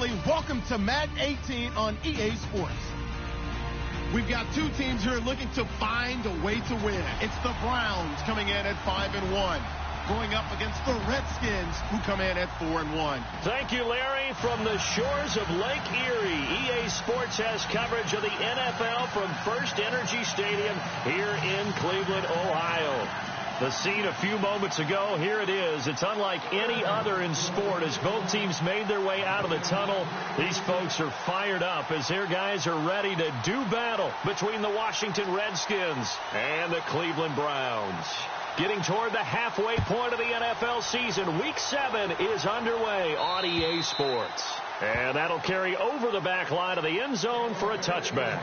family, welcome to Madden 18 on EA Sports. We've got two teams here looking to find a way to win. It's the Browns coming in at 5-1. Going up against the Redskins, who come in at 4-1. Thank you, Larry. From the shores of Lake Erie, EA Sports has coverage of the NFL from First Energy Stadium here in Cleveland, Ohio. The scene a few moments ago, here it is. It's unlike any other in sport as both teams made their way out of the tunnel. These folks are fired up as their guys are ready to do battle between the Washington Redskins and the Cleveland Browns. Getting toward the halfway point of the NFL season, Week 7 is underway on EA Sports. And that'll carry over the back line of the end zone for a touchback.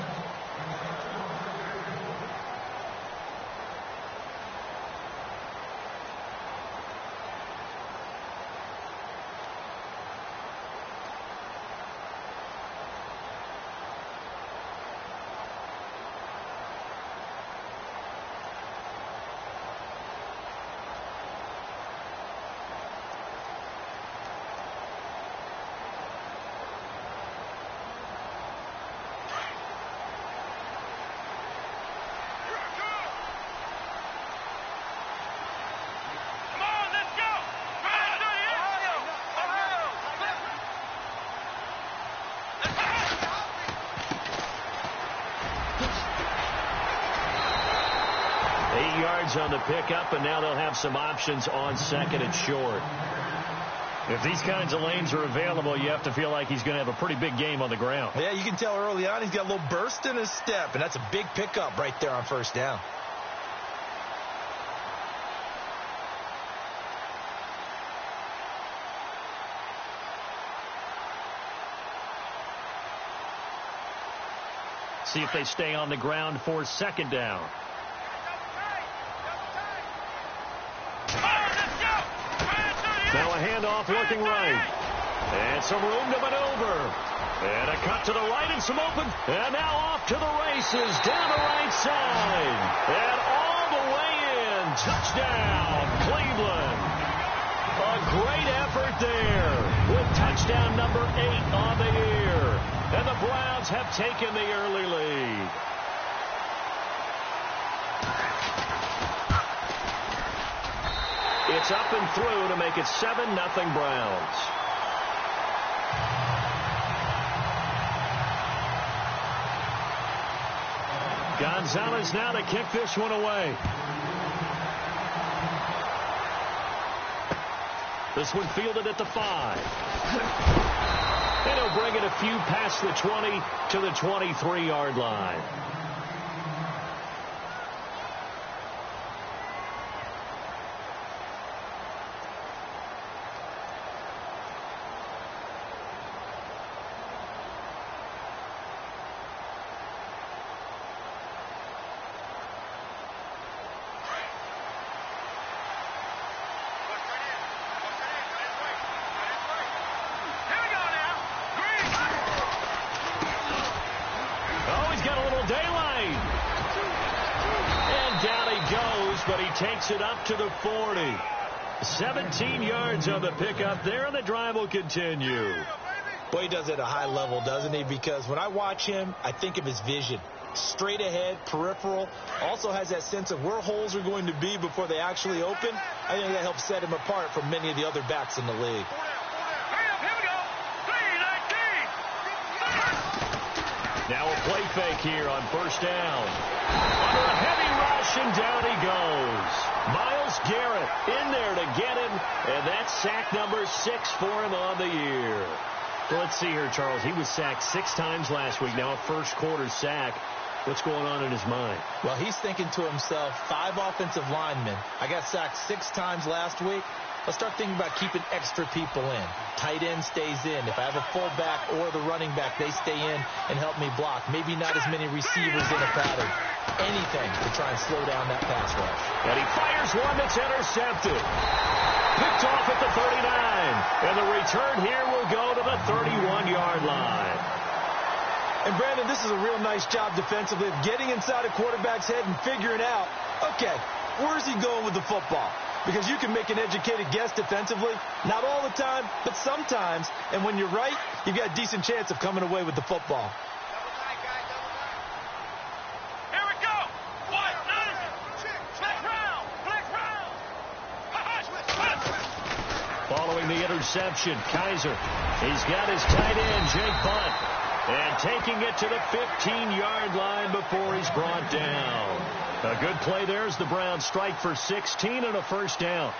On the pickup, and now they'll have some options on second and short. If these kinds of lanes are available, you have to feel like he's going to have a pretty big game on the ground. Yeah, you can tell early on he's got a little burst in his step, and that's a big pickup right there on first down. See if they stay on the ground for second down. Now a handoff looking right. And some room to maneuver. And a cut to the right and some open. And now off to the races down the right side. And all the way in. Touchdown, Cleveland. A great effort there with touchdown number 8 on the year. And the Browns have taken the early lead. It's up and through to make it 7-0 Browns. Gonzalez now to kick this one away. This one fielded at the 5. And he'll bring it a few past the 20 to the 23-yard line. Takes it up to the 40. 17 yards on the pickup there, and the drive will continue. Boy, he does it at a high level, doesn't he? Because when I watch him, I think of his vision. Straight ahead, peripheral. Also has that sense of where holes are going to be before they actually open. I think that helps set him apart from many of the other backs in the league. Now a play fake here on first down. Under a heavy rush, and down he goes. Myles Garrett in there to get him, and that's sack number 6 for him on the year. Well, let's see here, Charles. He was sacked 6 times last week. Now a first-quarter sack. What's going on in his mind? Well, he's thinking to himself, 5 offensive linemen. I got sacked 6 times last week. Let's start thinking about keeping extra people in. Tight end stays in. If I have a fullback or the running back, they stay in and help me block. Maybe not as many receivers in a pattern. Anything to try and slow down that pass rush. And he fires one that's intercepted. Picked off at the 39. And the return here will go to the 31-yard line. And, Brandon, this is a real nice job defensively of getting inside a quarterback's head and figuring out, okay, where's he going with the football? because you can make an educated guess defensively. Not all the time, but sometimes. And when you're right, you've got a decent chance of coming away with the football. Here we go. One, flick round. Following the interception, Kaiser. He's got his tight end, Jake Bunt. And taking it to the 15-yard line before he's brought down. A good play there as the Browns strike for 16 and a first down.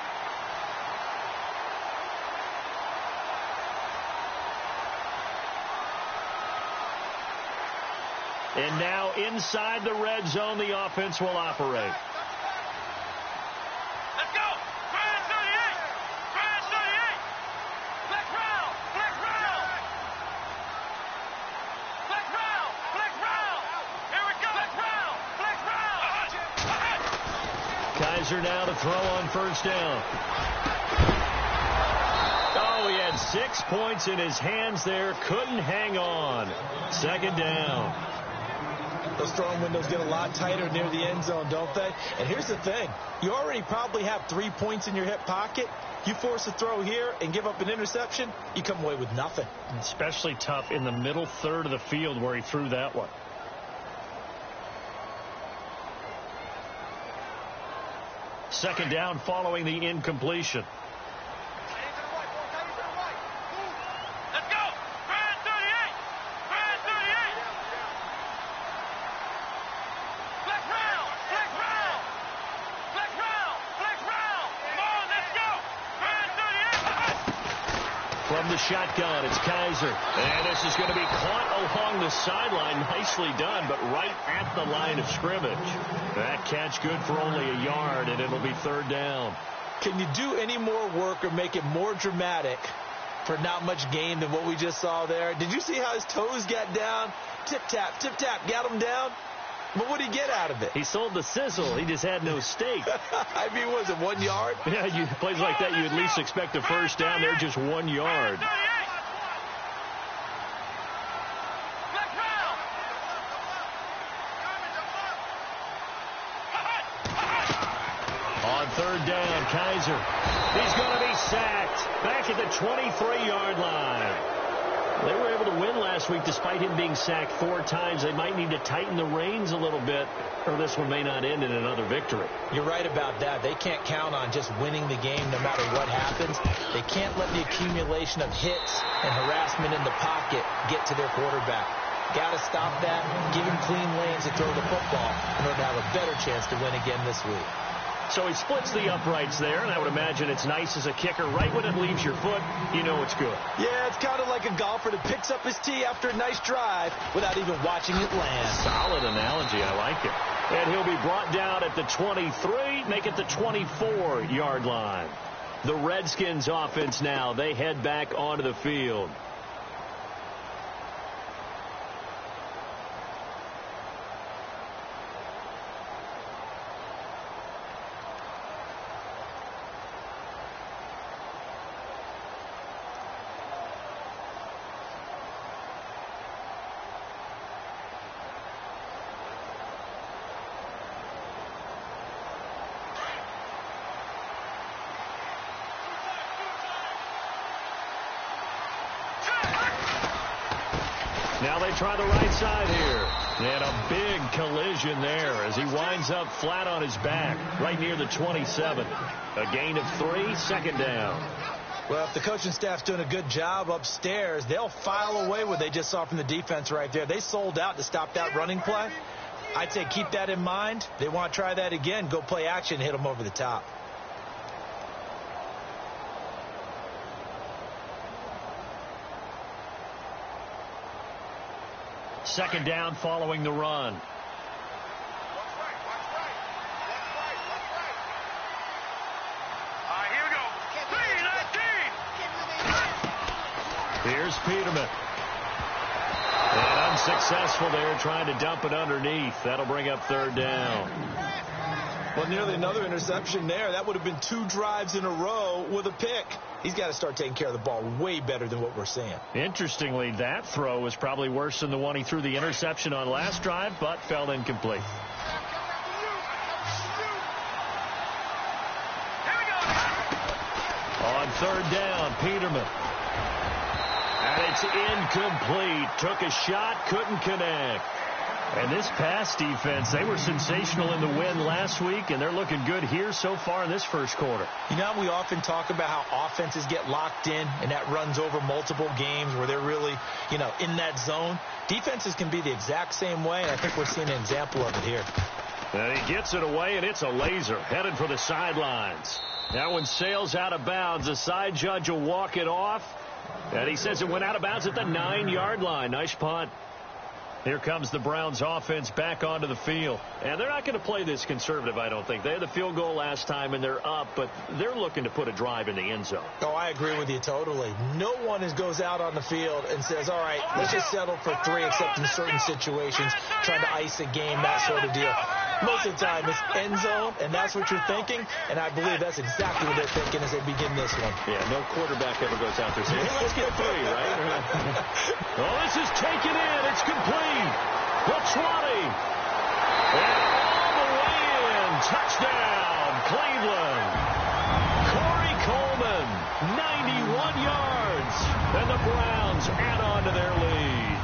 And now inside the red zone, the offense will operate. Let's go! Browns 38! Browns 38! Flex round! Flex round! Flex round! Flex round! Here we go! Flex round! Flex round! Kaiser now to throw on first down. Oh, he had 6 points in his hands there. Couldn't hang on. Second down. Those throwing windows get a lot tighter near the end zone, don't they? And here's the thing. You already probably have 3 points in your hip pocket. You force a throw here and give up an interception, you come away with nothing. Especially tough in the middle third of the field where he threw that one. Second down following the incompletion. From the shotgun, it's Kaiser. And this is going to be caught along the sideline. Nicely done, but right at the line of scrimmage. That catch good for only a yard, and it'll be third down. Can you do any more work or make it more dramatic for not much gain than what we just saw there? Did you see how his toes got down? Tip-tap, got him down. But what did he get out of it? He sold the sizzle. He just had no steak. I mean, was it 1 yard? Yeah, plays like that, you at least expect a first down. They're just 1 yard. On third down, Kaiser. He's going to be sacked. Back at the 23-yard line. They were able to win last week despite him being sacked 4 times. They might need to tighten the reins a little bit, or this one may not end in another victory. You're right about that. They can't count on just winning the game no matter what happens. They can't let the accumulation of hits and harassment in the pocket get to their quarterback. Got to stop that, give him clean lanes to throw the football in order to have a better chance to win again this week. So he splits the uprights there, and I would imagine it's nice as a kicker. Right when it leaves your foot, you know it's good. Yeah, it's kind of like a golfer that picks up his tee after a nice drive without even watching it land. Solid analogy. I like it. And he'll be brought down at the 23, make it the 24-yard line. The Redskins offense now, they head back onto the field. Now they try the right side here. And a big collision there as he winds up flat on his back right near the 27. A gain of 3, second down. Well, if the coaching staff's doing a good job upstairs, they'll file away what they just saw from the defense right there. They sold out to stop that running play. I'd say keep that in mind. They want to try that again. Go play action, hit them over the top. Second down following the run. Here we go. 3-19. Here's Peterman. And unsuccessful there trying to dump it underneath. That'll bring up third down. Well, nearly another interception there. That would have been 2 drives in a row with a pick. He's got to start taking care of the ball way better than what we're seeing. Interestingly, that throw was probably worse than the one he threw the interception on last drive, but fell incomplete. Here we go. on third down. Peterman. And it's incomplete. Took a shot, couldn't connect. And this pass defense, they were sensational in the win last week, and they're looking good here so far in this first quarter. You know, we often talk about how offenses get locked in, and that runs over multiple games where they're really, in that zone. Defenses can be the exact same way, and I think we're seeing an example of it here. And he gets it away, and it's a laser headed for the sidelines. That one sails out of bounds. The side judge will walk it off, and he says it went out of bounds at the 9-yard line. Nice punt. Here comes the Browns offense back onto the field. And they're not going to play this conservative, I don't think. They had the field goal last time, and they're up, but they're looking to put a drive in the end zone. Oh, I agree with you totally. No one goes out on the field and says, all right, let's just settle for 3, except in certain situations, trying to ice a game, that sort of deal. Most of the time, it's end zone, and that's what you're thinking, and I believe that's exactly what they're thinking as they begin this one. Yeah, no quarterback ever goes out there saying, hey, let's get 3, right? Oh, this is taken in. It's complete. The 20. And all the way in. Touchdown, Cleveland. Corey Coleman, 91 yards. And the Browns add on to their lead.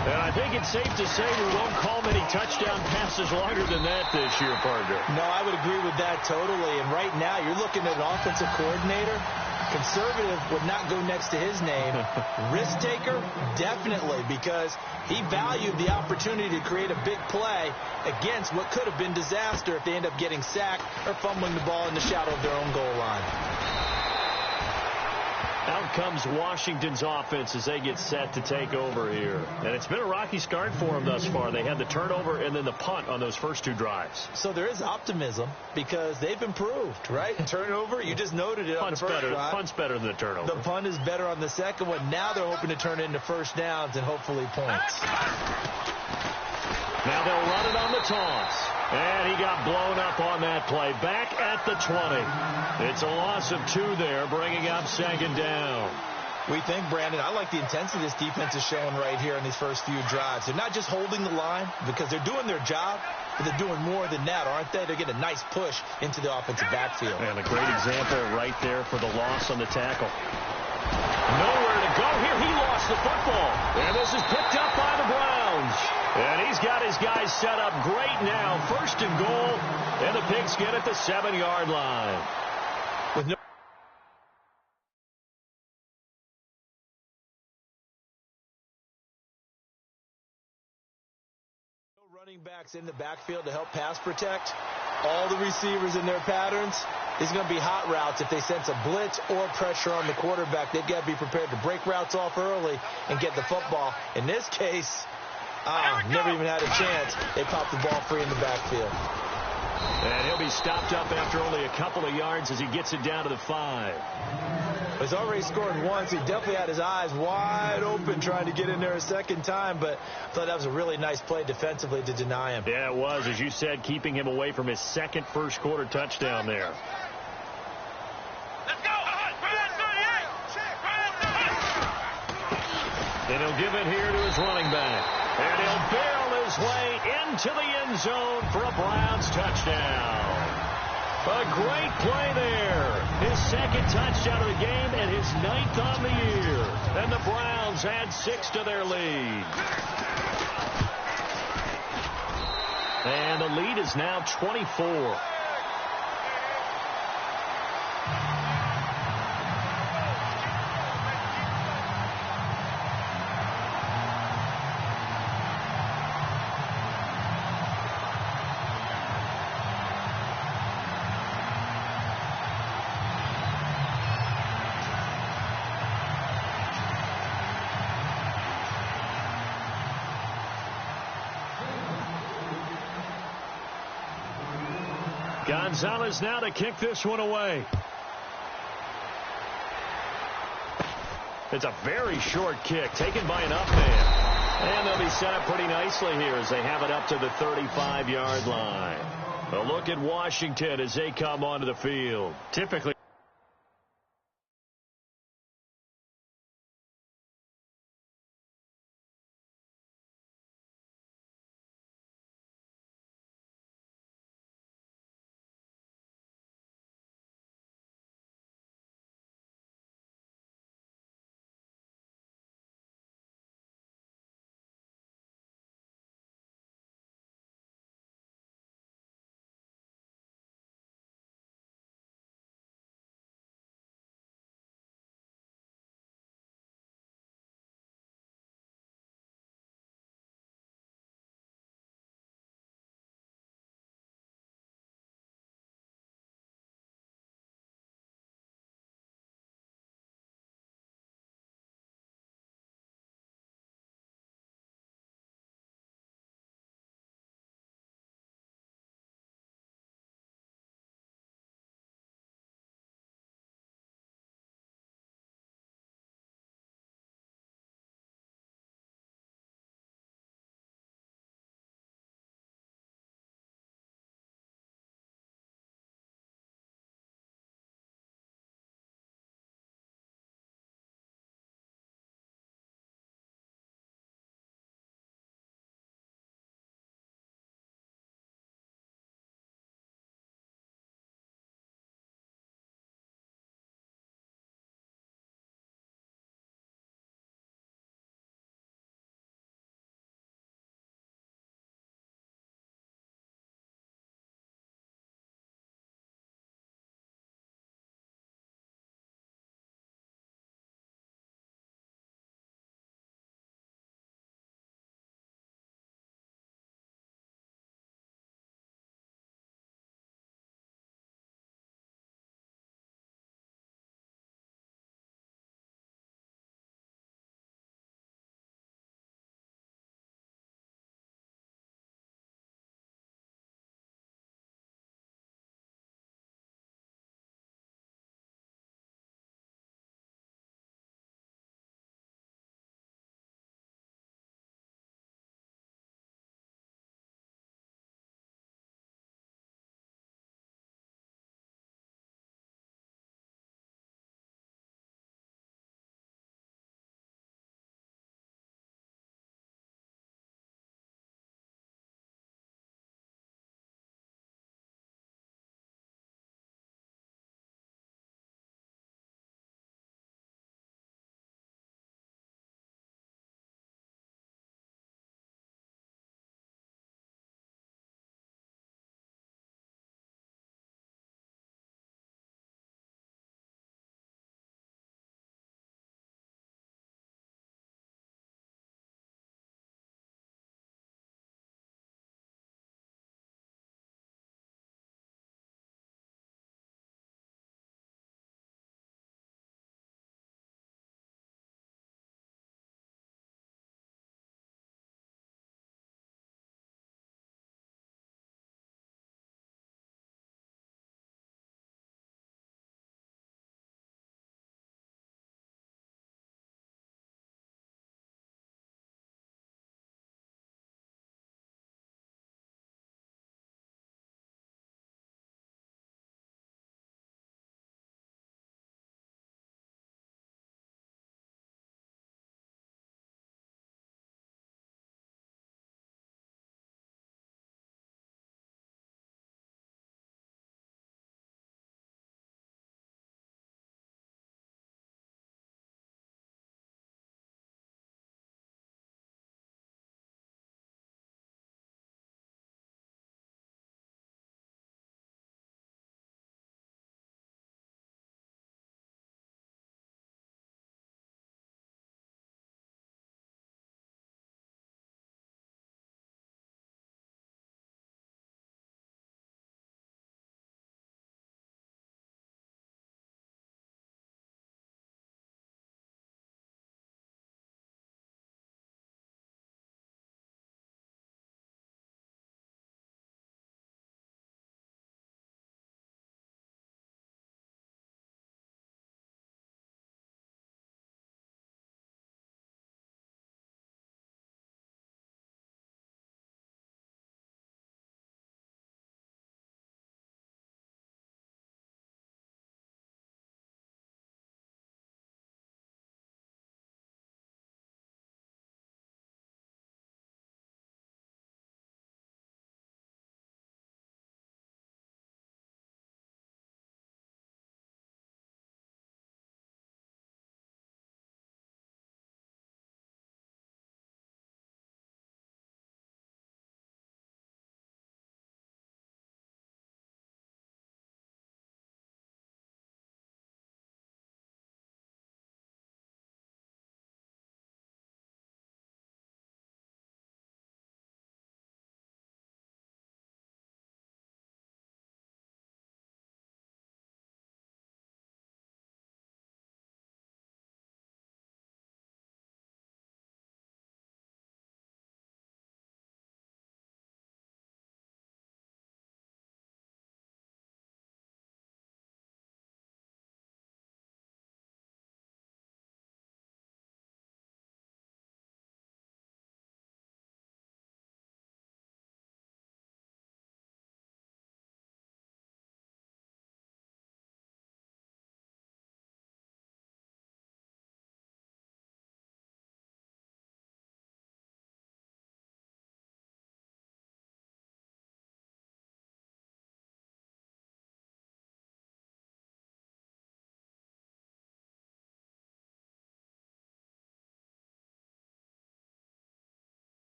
And I think it's safe to say we won't call many touchdown passes longer than that this year, partner. No, I would agree with that totally. And right now, you're looking at an offensive coordinator. Conservative would not go next to his name. Risk taker, definitely, because he valued the opportunity to create a big play against what could have been disaster if they end up getting sacked or fumbling the ball in the shadow of their own goal line. Out comes Washington's offense as they get set to take over here. And it's been a rocky start for them thus far. They had the turnover and then the punt on those first 2 drives. So there is optimism because they've improved, right? Turnover, you just noted it on the first drive. Punt's better than the turnover. The punt is better on the second one. Now they're hoping to turn it into first downs and hopefully points. Now they'll run it on the toss. And he got blown up on that play. Back at the 20. It's a loss of 2 there, bringing up second down. We think, Brandon, I like the intensity this defense is showing right here in these first few drives. They're not just holding the line because they're doing their job, but they're doing more than that, aren't they? They're getting a nice push into the offensive backfield. And a great example right there for the loss on the tackle. Nowhere to go here. He lost the football. And this is picked up by the Browns. And he's got his guys set up great now. First and goal. And the Pigskin at the 7-yard line. With no running backs in the backfield to help pass protect, all the receivers in their patterns, these are going to be hot routes. If they sense a blitz or pressure on the quarterback, they've got to be prepared to break routes off early and get the football. In this case, never even had a chance. They popped the ball free in the backfield. And he'll be stopped up after only a couple of yards as he gets it down to the 5. He's already scored once. He definitely had his eyes wide open trying to get in there a second time, but I thought that was a really nice play defensively to deny him. Yeah, it was, as you said, keeping him away from his second first-quarter touchdown there. Let's go! And he'll give it here to his running back. And he'll barrel his way into the end zone for a Browns touchdown. A great play there. His second touchdown of the game and his 9th on the year. And the Browns add 6 to their lead. And the lead is now 24. Gonzalez now to kick this one away. It's a very short kick taken by an up man. And they'll be set up pretty nicely here as they have it up to the 35-yard line. A look at Washington as they come onto the field. Typically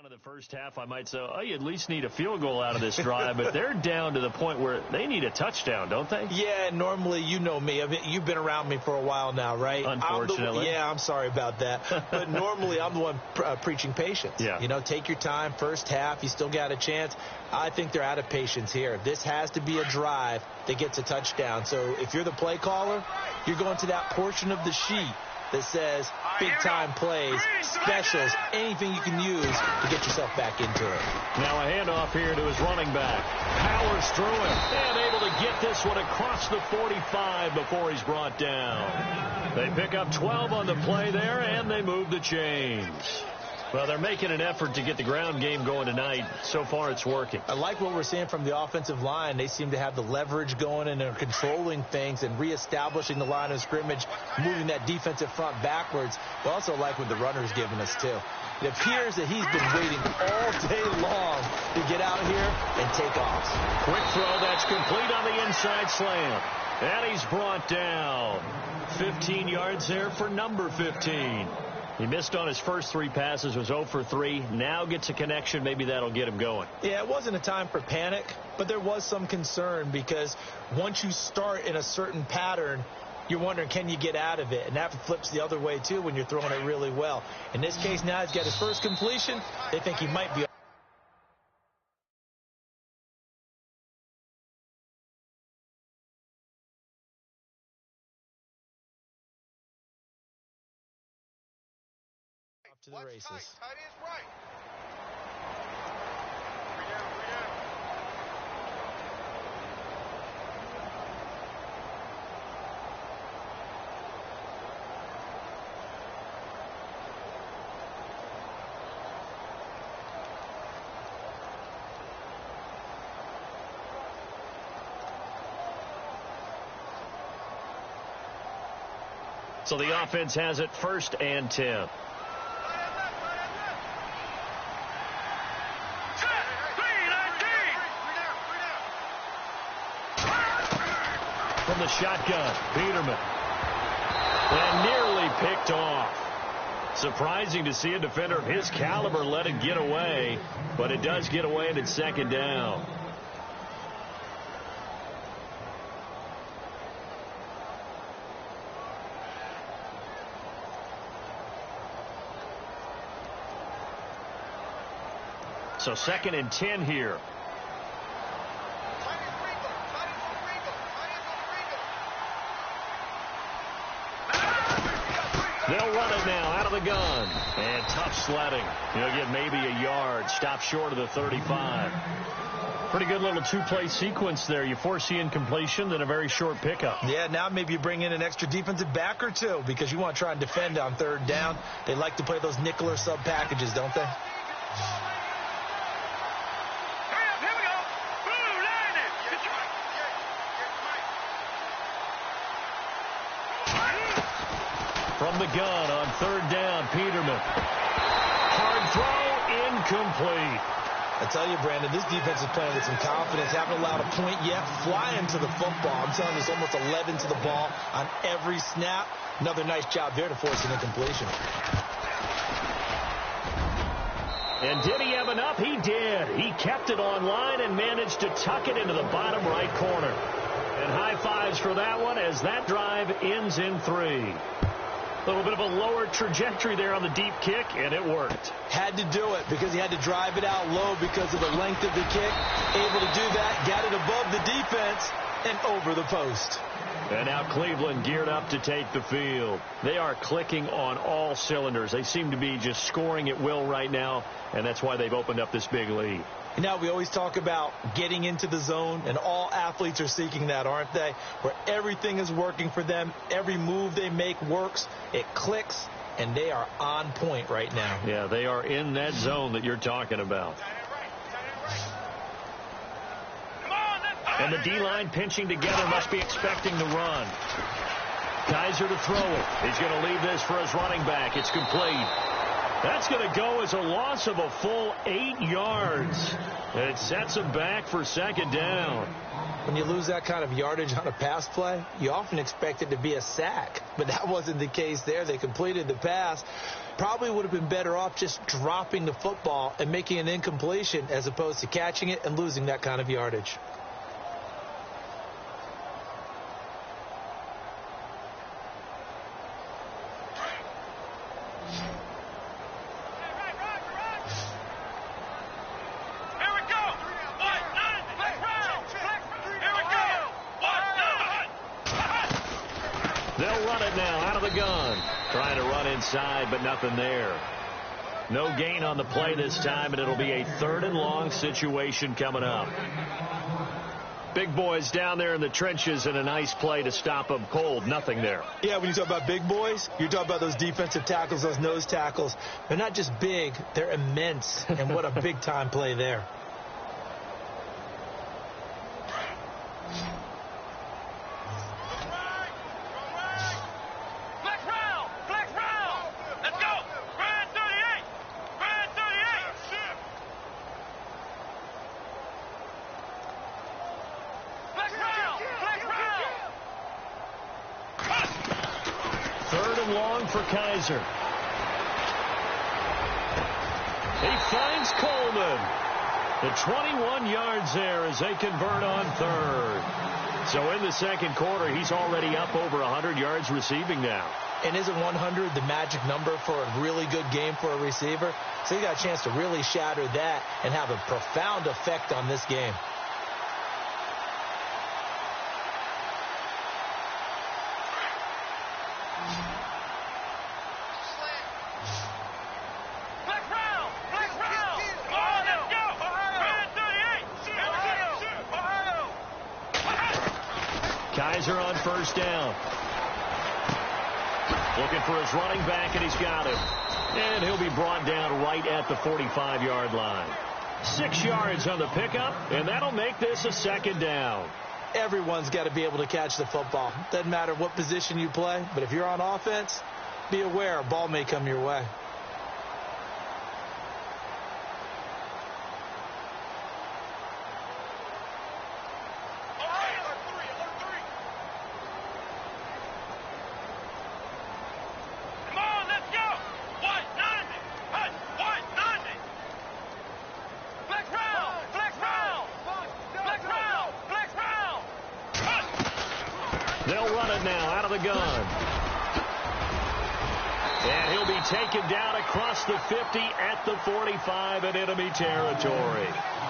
In the first half, I might say, oh, you at least need a field goal out of this drive, but they're down to the point where they need a touchdown, don't they? Yeah, normally, you know me. I mean, you've been around me for a while now, right? Unfortunately. I'm sorry about that. But normally, I'm the one preaching patience. Yeah. You know, take your time. First half, you still got a chance. I think they're out of patience here. This has to be a drive that gets a touchdown. So if you're the play caller, you're going to that portion of the sheet that says big-time plays, specials, anything you can use to get yourself back into it. Now a handoff here to his running back. Powers through it and able to get this one across the 45 before he's brought down. They pick up 12 on the play there, and they move the chains. Well, they're making an effort to get the ground game going tonight. So far, it's working. I like what we're seeing from the offensive line. They seem to have the leverage going, and they're controlling things and reestablishing the line of scrimmage, moving that defensive front backwards. I also like what the runner's giving us, too. It appears that he's been waiting all day long to get out here and take off. Quick throw that's complete on the inside slant. And he's brought down. 15 yards there for number 15. He missed on his first 3 passes, was 0 for 3. Now gets a connection. Maybe that'll get him going. Yeah, it wasn't a time for panic, but there was some concern because once you start in a certain pattern, you're wondering, can you get out of it? And that flips the other way, too, when you're throwing it really well. In this case, now he's got his first completion. They think he might be. To the races. Tight is right. So the offense has it 1st and 10. From the shotgun, Peterman. And nearly picked off. Surprising to see a defender of his caliber let it get away, but it does get away and it's 2nd down. So 2nd and 10 here. They'll run it now out of the gun. And tough sledding. He'll get maybe a yard. Stop short of the 35. Pretty good little 2-play sequence there. You foresee incompletion, then a very short pickup. Yeah, now maybe you bring in an extra defensive back or 2 because you want to try and defend on 3rd down. They like to play those nickel or sub packages, don't they? From the gun on 3rd down, Peterman. Hard throw, incomplete. I tell you, Brandon, this defense is playing with some confidence. Haven't allowed a point yet. Flying to the football. I'm telling you, it's almost 11 to the ball on every snap. Another nice job there to force an incompletion. And did he have enough? He did. He kept it on line and managed to tuck it into the bottom right corner. And high fives for that one as that drive ends in 3. A little bit of a lower trajectory there on the deep kick, and it worked. Had to do it because he had to drive it out low because of the length of the kick. Able to do that, got it above the defense and over the post. And now Cleveland geared up to take the field. They are clicking on all cylinders. They seem to be just scoring at will right now, and that's why they've opened up this big lead. You know, we always talk about getting into the zone, and all athletes are seeking that, aren't they? Where everything is working for them. Every move they make works. It clicks, and they are on point right now. Yeah, they are in that zone that you're talking about. And the D-line pinching together must be expecting the run. Kaiser to throw it. He's going to leave this for his running back. It's complete. That's going to go as a loss of a full 8 yards. And it sets him back for 2nd down. When you lose that kind of yardage on a pass play, you often expect it to be a sack. But that wasn't the case there. They completed the pass. Probably would have been better off just dropping the football and making an incompletion as opposed to catching it and losing that kind of yardage. They'll run it now out of the gun. Trying to run inside, but nothing there. No gain on the play this time, and it'll be a 3rd and long situation coming up. Big boys down there in the trenches, and a nice play to stop them cold. Nothing there. Yeah, when you talk about big boys, you're talking about those defensive tackles, those nose tackles. They're not just big, they're immense. And what a big-time play there. Long for Kaiser. He finds Coleman. The 21 yards there as they convert on 3rd. So in the 2nd quarter, he's already up over 100 yards receiving now. And isn't 100 the magic number for a really good game for a receiver? So he got a chance to really shatter that and have a profound effect on this game. Kaiser on 1st down. Looking for his running back, and he's got him. And he'll be brought down right at the 45-yard line. 6 yards on the pickup, and that'll make this a 2nd down. Everyone's got to be able to catch the football. Doesn't matter what position you play, but if you're on offense, be aware a ball may come your way. They'll run it now out of the gun. And he'll be taken down across the 50 at the 45 in enemy territory.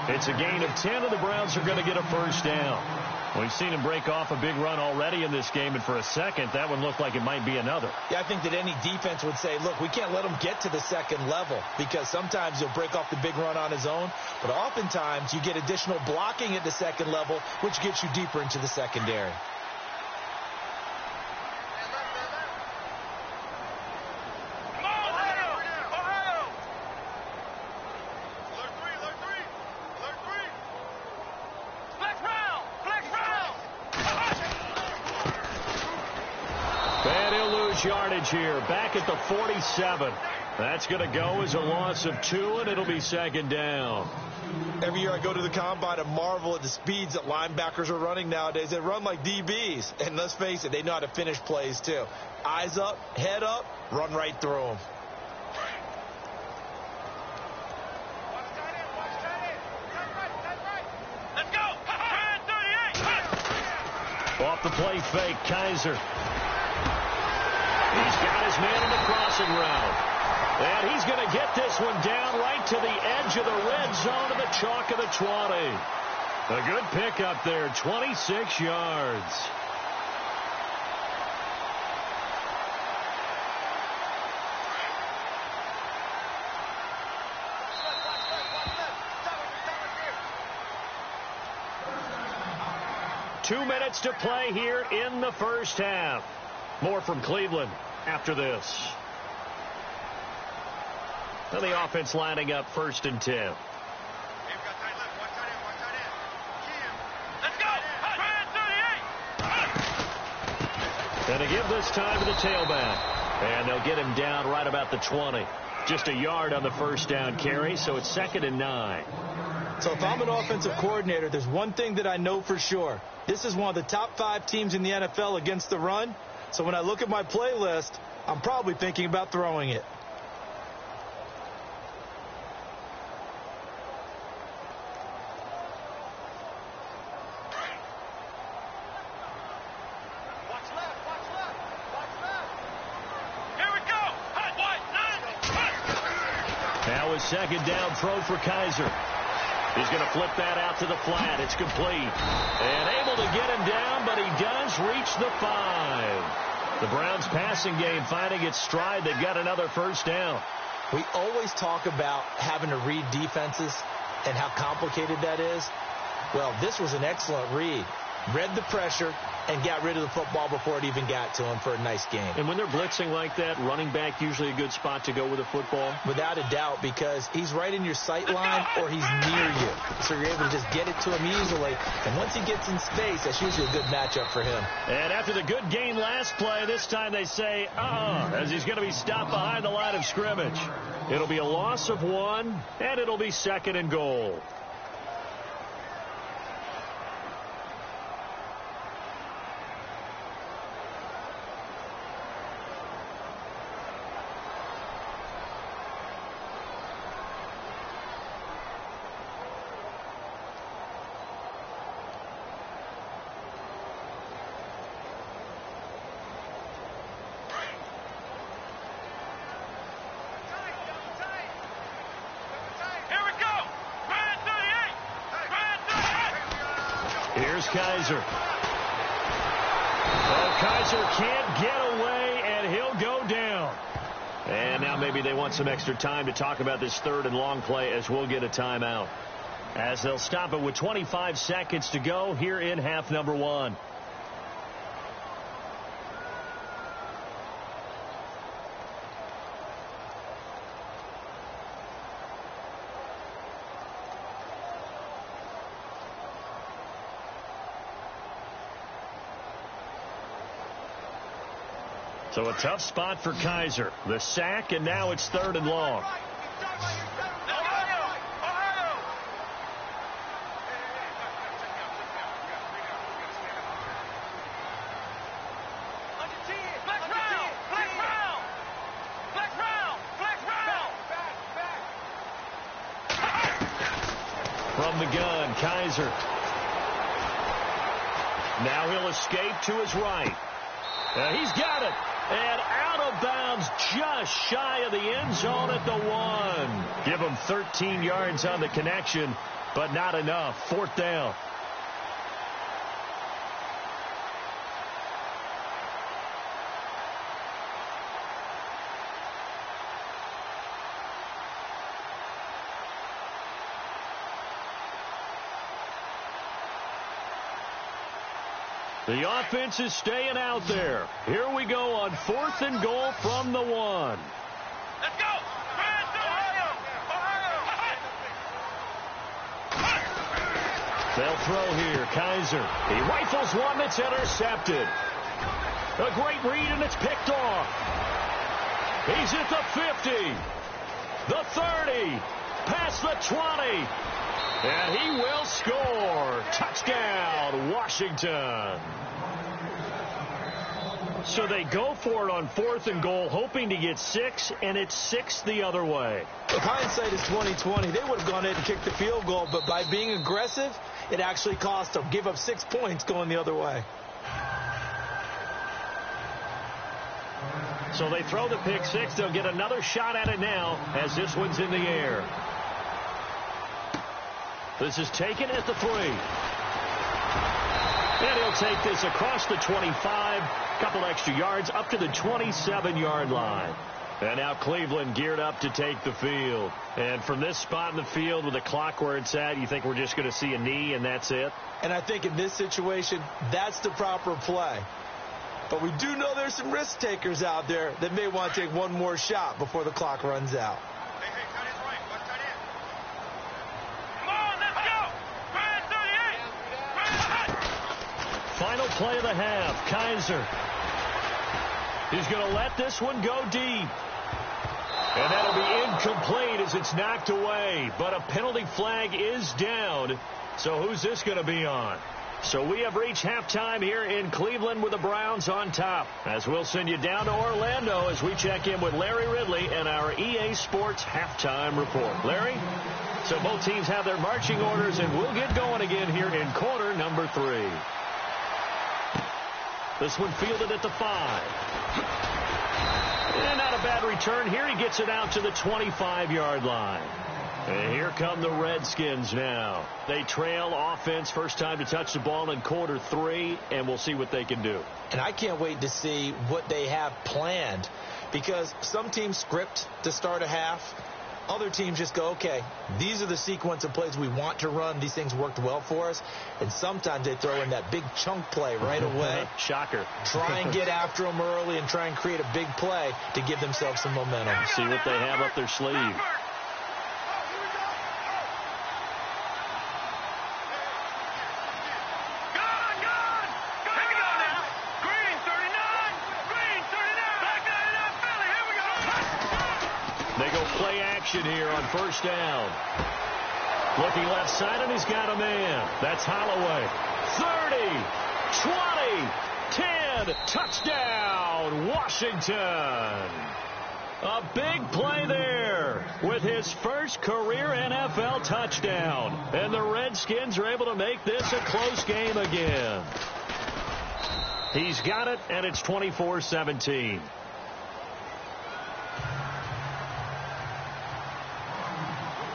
It's a gain of 10, and the Browns are going to get a 1st down. We've seen him break off a big run already in this game, and for a second, that one looked like it might be another. Yeah, I think that any defense would say, look, we can't let him get to the 2nd level because sometimes he'll break off the big run on his own, but oftentimes you get additional blocking at the 2nd level, which gets you deeper into the secondary. Yardage here, back at the 47. That's going to go as a loss of 2, and it'll be 2nd down. Every year I go to the combine and marvel at the speeds that linebackers are running nowadays. They run like DBs, and let's face it, they know how to finish plays too. Eyes up, head up, run right through them. Let's go! Off the play fake, Kaiser. He's got his man in the crossing route. And he's going to get this one down right to the edge of the red zone of the chalk of the 20. A good pickup there, 26 yards. Two minutes to play here in the 1st half. More from Cleveland after this. And the offense lining up 1st and 10. Let's go! And to give this time to the tailback. And they'll get him down right about the 20. Just a yard on the first down carry, so it's 2nd and 9. So if I'm an offensive coordinator, there's one thing that I know for sure. This is one of the top 5 teams in the NFL against the run. So when I look at my playlist, I'm probably thinking about throwing it. Now a 2nd down throw for Kaiser. He's going to flip that out to the flat. It's complete. And able to get him down, but he does reach the 5. The Browns passing game finding its stride. They've got another first down. We always talk about having to read defenses and how complicated that is. Well, this was an excellent read. Read the pressure and got rid of the football before it even got to him for a nice game. And when they're blitzing like that, running back usually a good spot to go with the football? Without a doubt, because he's right in your sight line or he's near you. So you're able to just get it to him easily. And once he gets in space, that's usually a good matchup for him. And after the good gain last play, this time they say, as he's going to be stopped behind the line of scrimmage. It'll be a loss of 1, and it'll be 2nd and goal. Here's Kaiser. Oh, Kaiser can't get away, and he'll go down. And now maybe they want some extra time to talk about this 3rd and long play as we'll get a timeout. As they'll stop it with 25 seconds to go here in half number 1. So a tough spot for Kaiser. The sack, and now it's 3rd and long. From the gun, Kaiser. Now he'll escape to his right. He's got it. And out of bounds just shy of the end zone at the 1. Give him 13 yards on the connection, but not enough. 4th down. The offense is staying out there. Here we go on 4th and goal from the 1. Let's go! They'll throw here. Kaiser. He rifles one that's intercepted. A great read, and it's picked off. He's at the 50. The 30. Past the 20. And he will score. Touchdown, Washington. So they go for it on 4th and goal, hoping to get 6, and it's 6 the other way. If hindsight is 20/20, they would have gone in and kicked the field goal, but by being aggressive, it actually cost them. Give up 6 points going the other way. So they throw the pick 6. They'll get another shot at it now as this one's in the air. This is taken at the 3. And he'll take this across the 25, couple extra yards up to the 27-yard line. And now Cleveland geared up to take the field. And from this spot in the field with the clock where it's at, you think we're just going to see a knee and that's it? And I think in this situation, that's the proper play. But we do know there's some risk takers out there that may want to take one more shot before the clock runs out. Final play of the half. Kaiser. He's going to let this one go deep. And that'll be incomplete as it's knocked away. But a penalty flag is down. So who's this going to be on? So we have reached halftime here in Cleveland with the Browns on top. As we'll send you down to Orlando as we check in with Larry Ridley and our EA Sports halftime report. Larry? So both teams have their marching orders, and we'll get going again here in quarter number 3. This one fielded at the 5. And not a bad return here. He gets it out to the 25-yard line. And here come the Redskins now. They trail offense first time to touch the ball in quarter 3, and we'll see what they can do. And I can't wait to see what they have planned, because some teams script to start a half. Other teams just go, okay, these are the sequence of plays we want to run. These things worked well for us. And sometimes they throw in that big chunk play right away. Shocker. Try and get after them early and try and create a big play to give themselves some momentum. See what they have up their sleeve. Here on first down. Looking left side, and he's got a man. That's Holloway. 30, 20, 10, touchdown, Washington. A big play there with his first career NFL touchdown. And the Redskins are able to make this a close game again. He's got it, and it's 24-17.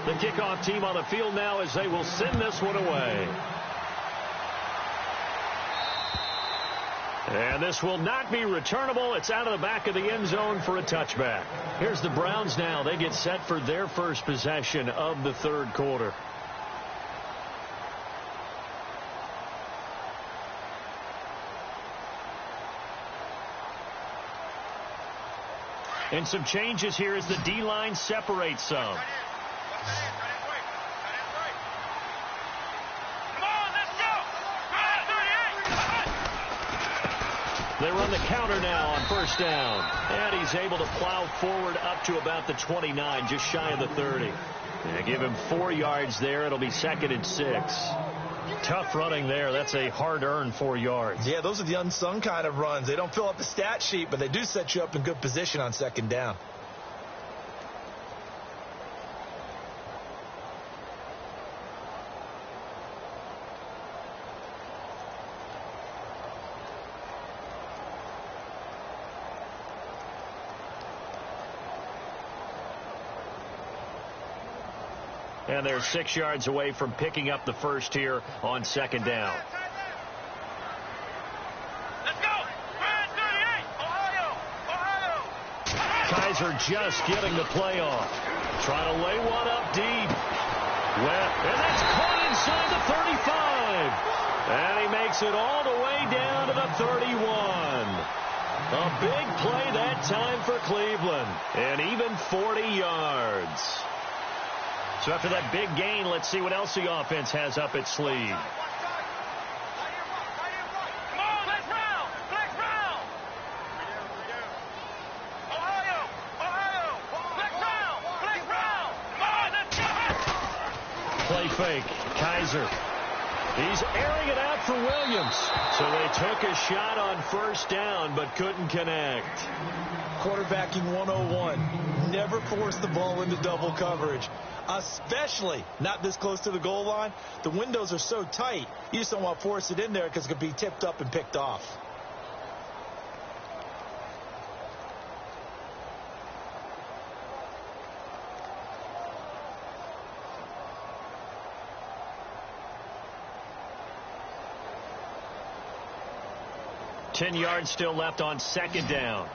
The kickoff team on the field now as they will send this one away. And this will not be returnable. It's out of the back of the end zone for a touchback. Here's the Browns now. They get set for their first possession of the third quarter. And some changes here as the D-line separates some. They run the counter now on first down. And he's able to plow forward up to about the 29, just shy of the 30. Yeah, give him 4 yards there. It'll be 2nd and 6. Tough running there. That's a hard-earned 4 yards. Yeah, those are the unsung kind of runs. They don't fill up the stat sheet, but they do set you up in good position on 2nd down. And they're 6 yards away from picking up the first here on 2nd down. Let's go! 38, Ohio! Kaiser just getting the play off. Trying to lay one up deep. Well, and that's caught inside the 35. And he makes it all the way down to the 31. A big play that time for Cleveland. And even 40 yards. So after that big gain, let's see what else the offense has up its sleeve. Come on, let's round! Flex round! Ohio! Flex round! Flex round! Come on, let's go! Play fake. Kaiser. He's airing it out for Williams. So they took a shot on first down, but couldn't connect. Quarterbacking 101. Never force the ball into double coverage, especially not this close to the goal line. The windows are so tight, you just don't want to force it in there because it could be tipped up and picked off. Ten yards still left on 2nd down.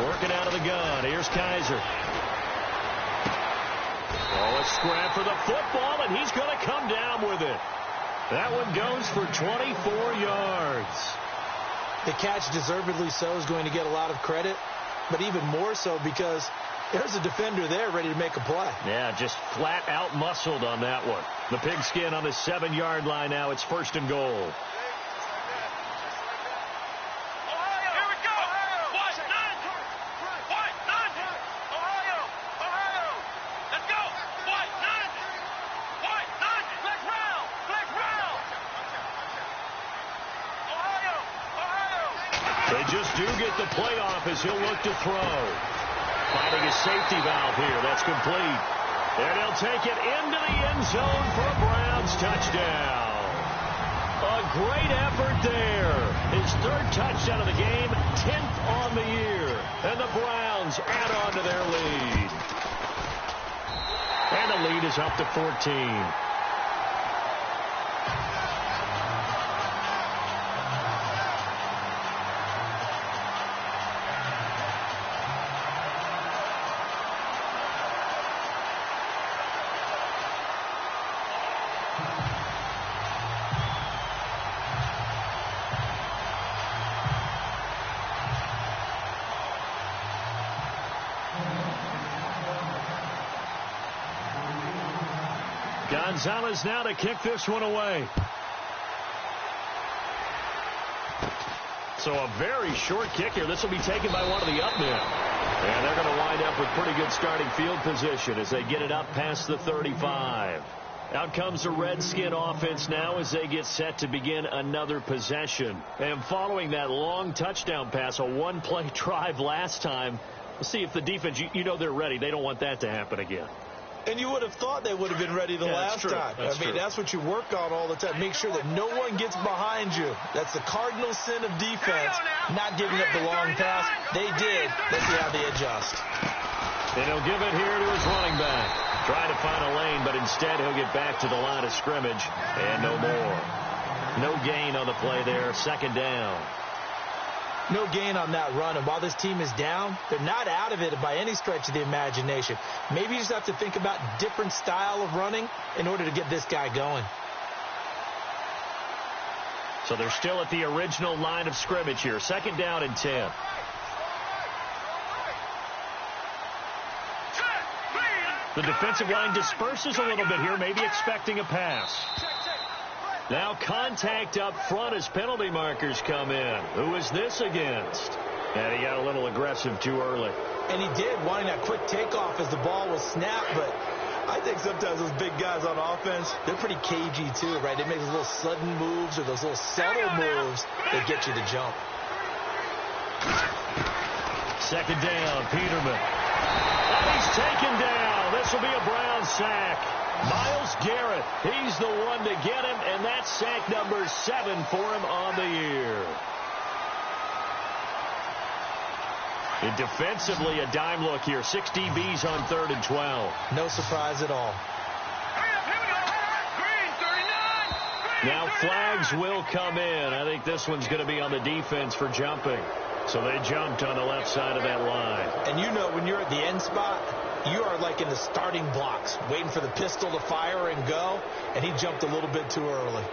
Working out of the gun. Here's Kaiser. Oh, a scrap for the football, and he's going to come down with it. That one goes for 24 yards. The catch, deservedly so, is going to get a lot of credit, but even more so because There's a defender there ready to make a play. Yeah, just flat out muscled on that one. The Pigskin on the 7-yard line now. It's 1st and goal. They just do get the playoff as he'll look to throw. Finding a safety valve here. That's complete. And he'll take it into the end zone for a Browns touchdown. A great effort there. His 3rd touchdown of the game, 10th on the year. And the Browns add on to their lead. And the lead is up to 14. Gonzalez now to kick this one away. So a very short kick here. This will be taken by one of the up men. And they're going to wind up with pretty good starting field position as they get it up past the 35. Out comes the Redskin offense now as they get set to begin another possession. And following that long touchdown pass, a one-play drive last time, we'll see if the defense, you know they're ready. They don't want that to happen again. And you would have thought they would have been ready the last time. That's what you work on all the time. Make sure that no one gets behind you. That's the cardinal sin of defense, not giving up the long pass. They did. Let's see how they adjust. And he'll give it here to his running back. Trying to find a lane, but instead he'll get back to the line of scrimmage. And no more. No gain on the play there. 2nd down. No gain on that run, and while this team is down, they're not out of it by any stretch of the imagination. Maybe you just have to think about different style of running in order to get this guy going. So they're still at the original line of scrimmage here. 2nd down and 10. The defensive line disperses a little bit here, maybe expecting a pass. Now contact up front as penalty markers come in. Who is this against? And he got a little aggressive too early. And he did, wanting that quick takeoff as the ball was snapped. But I think sometimes those big guys on offense, they're pretty cagey too, right? They make those little sudden moves or those little subtle moves that get you to jump. 2nd down, Peterman. And he's taken down. This will be a Brown sack. Myles Garrett, he's the one to get him, and that's sack number 7 for him on the year. And defensively, a dime look here. 6 DBs on 3rd and 12. No surprise at all. Now flags will come in. I think this one's going to be on the defense for jumping. So they jumped on the left side of that line. And you know when you're at the end spot, you are like in the starting blocks, waiting for the pistol to fire and go, and he jumped a little bit too early.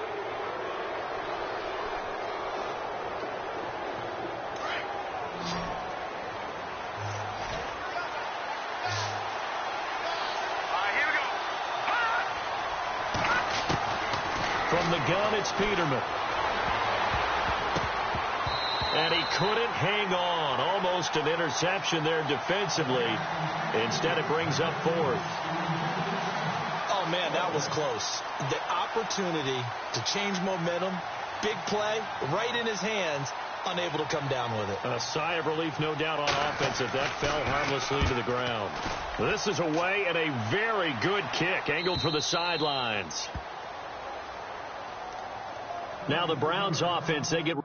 From the gun, it's Peterman. And he couldn't hang on. Almost an interception there defensively. Instead, it brings up 4th. Oh, man, that was close. The opportunity to change momentum, big play, right in his hands, unable to come down with it. A sigh of relief, no doubt, on offense if that fell harmlessly to the ground. This is away and a very good kick, angled for the sidelines. Now the Browns offense, they get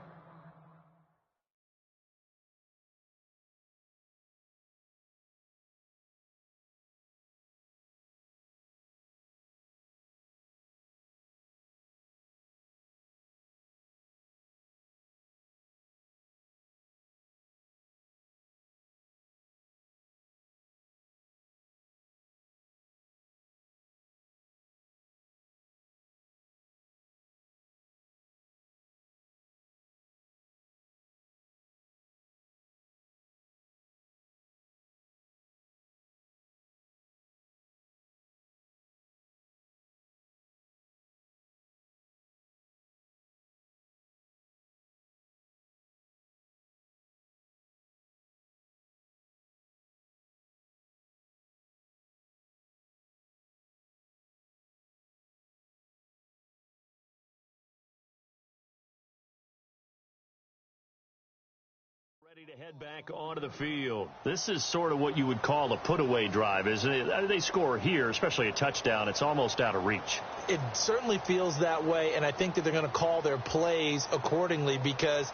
Ready to head back onto the field. This is sort of what you would call a put-away drive, isn't it? They score here, especially a touchdown. It's almost out of reach. It certainly feels that way, and I think that they're going to call their plays accordingly, because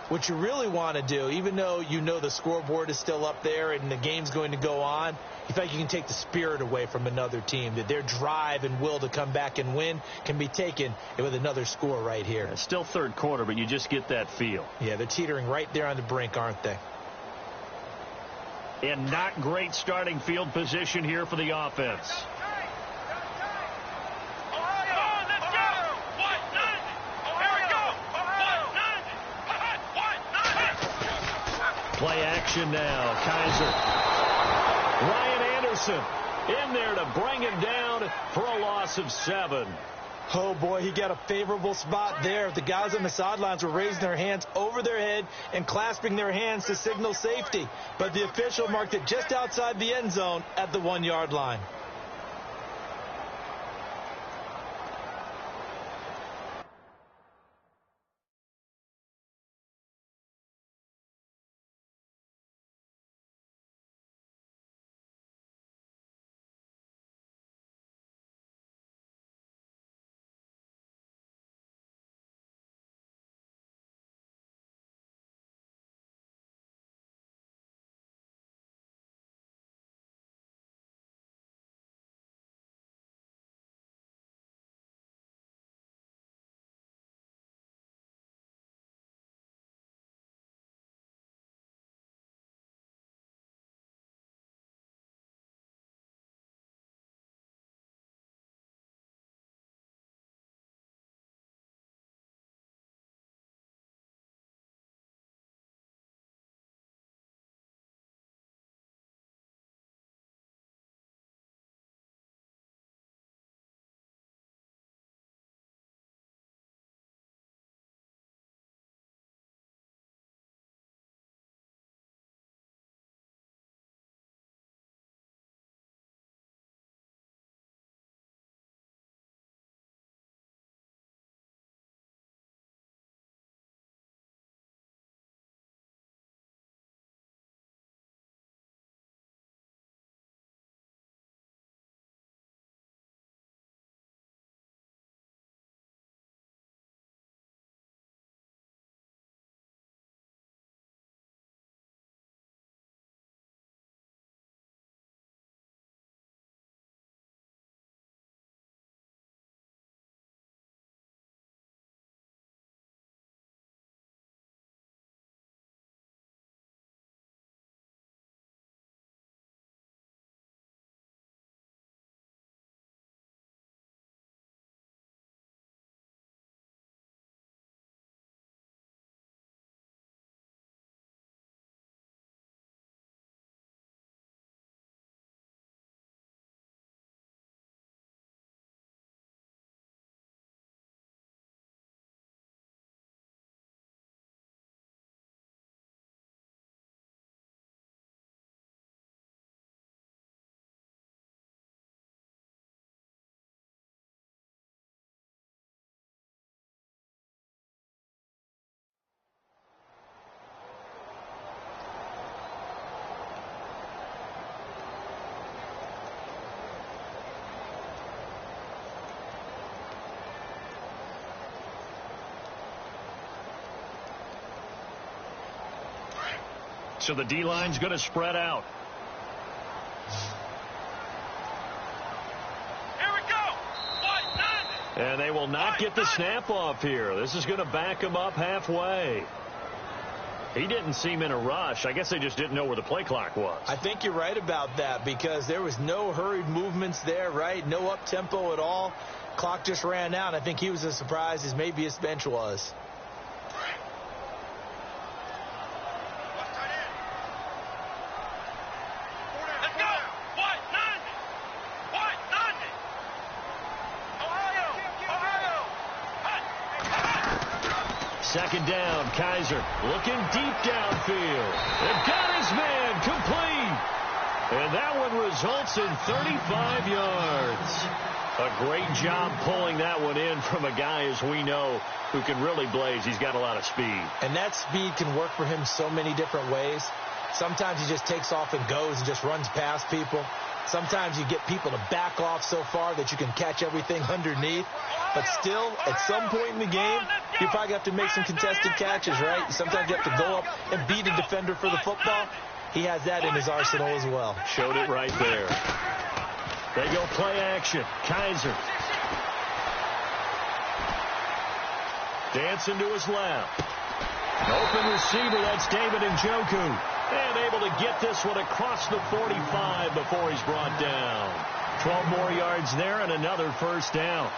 what you really want to do, even though you know the scoreboard is still up there and the game's going to go on, you think you can take the spirit away from another team, that their drive and will to come back and win can be taken with another score right here. Yeah, still third quarter, but you just get that feel. Yeah, they're teetering right there on the brink, aren't they? And not great starting field position here for the offense. Play action now. Kaiser. Ryan Anderson in there to bring him down for a loss of 7. Oh, boy, he got a favorable spot there. The guys on the sidelines were raising their hands over their head and clasping their hands to signal safety. But the official marked it just outside the end zone at the 1-yard line. So the D-line's going to spread out. Here we go. And they will not get the snap off here. This is going to back him up halfway. He didn't seem in a rush. I guess they just didn't know where the play clock was. I think you're right about that, because there was no hurried movements there, right? No up-tempo at all. Clock just ran out. I think he was as surprised as maybe his bench was. Second down, Kaiser looking deep downfield. And got his man complete. And that one results in 35 yards. A great job pulling that one in from a guy, as we know, who can really blaze. He's got a lot of speed. And that speed can work for him so many different ways. Sometimes he just takes off and goes and just runs past people. Sometimes you get people to back off so far that you can catch everything underneath. But still, at some point in the game, you probably have to make some contested catches, right? Sometimes you have to go up and beat a defender for the football. He has that in his arsenal as well. Showed it right there. They go play action. Kaiser. Dancing to his left. Open receiver, that's David Njoku. And able to get this one across the 45 before he's brought down. 12 more yards there and another first down.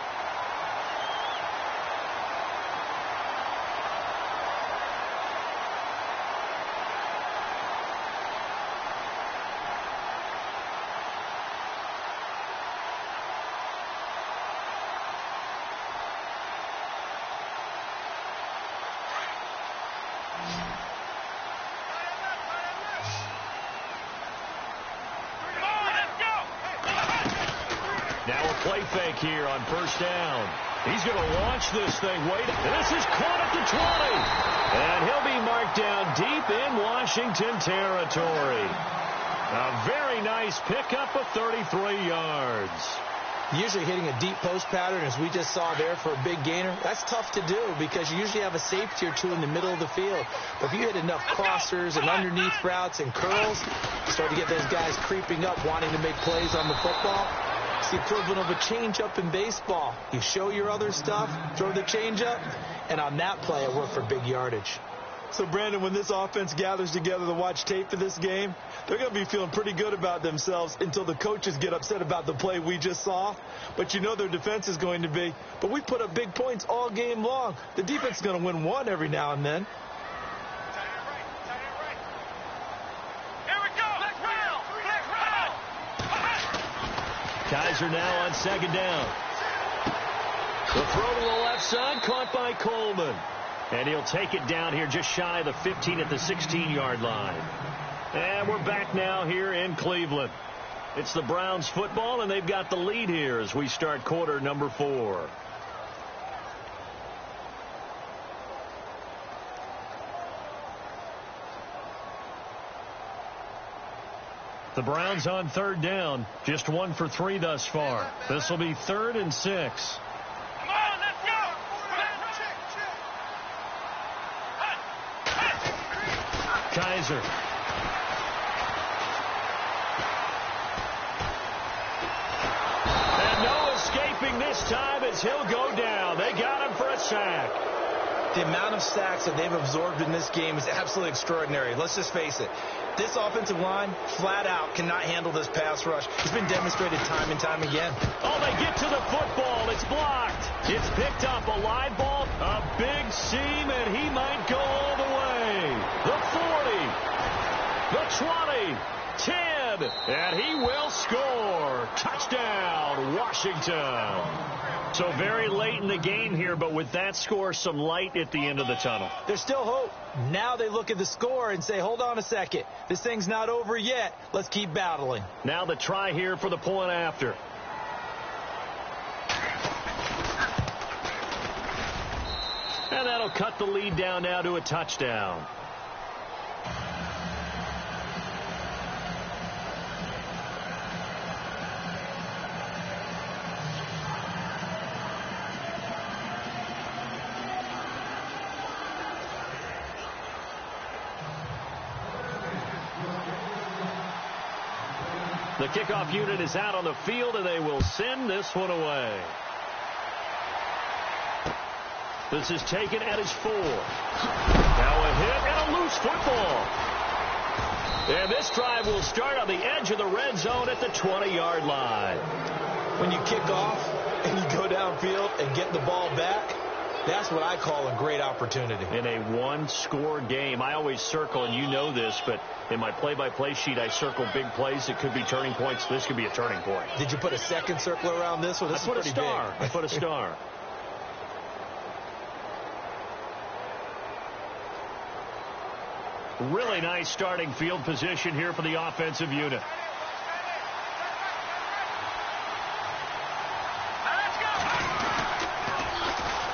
Now a play fake here on first down. He's going to launch this thing. Wait, this is caught at the 20. And he'll be marked down deep in Washington territory. A very nice pickup of 33 yards. Usually hitting a deep post pattern, as we just saw there, for a big gainer, that's tough to do because you usually have a safety or two in the middle of the field. But if you hit enough crossers and underneath routes and curls, you start to get those guys creeping up, wanting to make plays on the football. It's the equivalent of a changeup in baseball. You show your other stuff, throw the changeup, and on that play, it worked for big yardage. So, Brandon, when this offense gathers together to watch tape for this game, they're going to be feeling pretty good about themselves until the coaches get upset about the play we just saw. But you know their defense is going to be. But we put up big points all game long. The defense is going to win one every now and then. Kaiser now on second down. The throw to the left side, caught by Coleman. And he'll take it down here just shy of the 15 at the 16-yard line. And we're back now here in Cleveland. It's the Browns football, and they've got the lead here as we start quarter number 4. The Browns on third down, just 1 for 3 thus far. This will be 3rd and 6. Come on, let's go! Kaiser. And no escaping this time as he'll go down. They got him for a sack. The amount of sacks that they've absorbed in this game is absolutely extraordinary. Let's just face it. This offensive line, flat out, cannot handle this pass rush. It's been demonstrated time and time again. Oh, they get to the football. It's blocked. It's picked up. A live ball, a big seam, and he might go all the way. The 40, the 20, 10, and he will score. Touchdown, Washington. So very late in the game here, but with that score, some light at the end of the tunnel. There's still hope. Now they look at the score and say, hold on a second. This thing's not over yet. Let's keep battling. Now the try here for the point after. And that'll cut the lead down now to a touchdown. The kickoff unit is out on the field, and they will send this one away. This is taken at his 4. Now a hit and a loose football. And this drive will start on the edge of the red zone at the 20-yard line. When you kick off and you go downfield and get the ball back, that's what I call a great opportunity. In a one-score game, I always circle, and you know this, but in my play-by-play sheet, I circle big plays. It could be turning points. This could be a turning point. Did you put a second circle around this one? This I put a star. Big. I put a star. Really nice starting field position here for the offensive unit.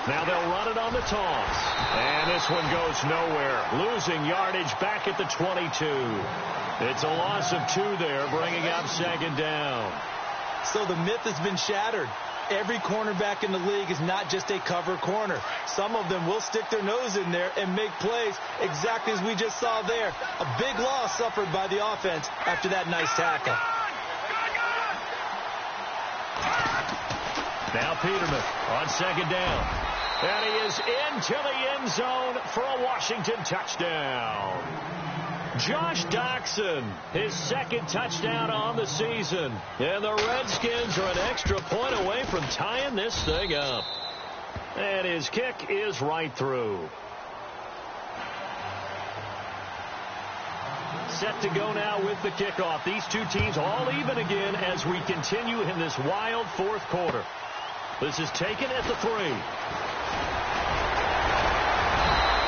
Now they'll run it on the toss. And this one goes nowhere. Losing yardage back at the 22. It's a loss of 2 there, bringing up second down. So the myth has been shattered. Every cornerback in the league is not just a cover corner. Some of them will stick their nose in there and make plays exactly as we just saw there. A big loss suffered by the offense after that nice tackle. Now Peterman on second down. And he is into the end zone for a Washington touchdown. Josh Doxson, his second touchdown on the season. And the Redskins are an extra point away from tying this thing up. And his kick is right through. Set to go now with the kickoff. These two teams all even again as we continue in this wild fourth quarter. This is taken at the 3.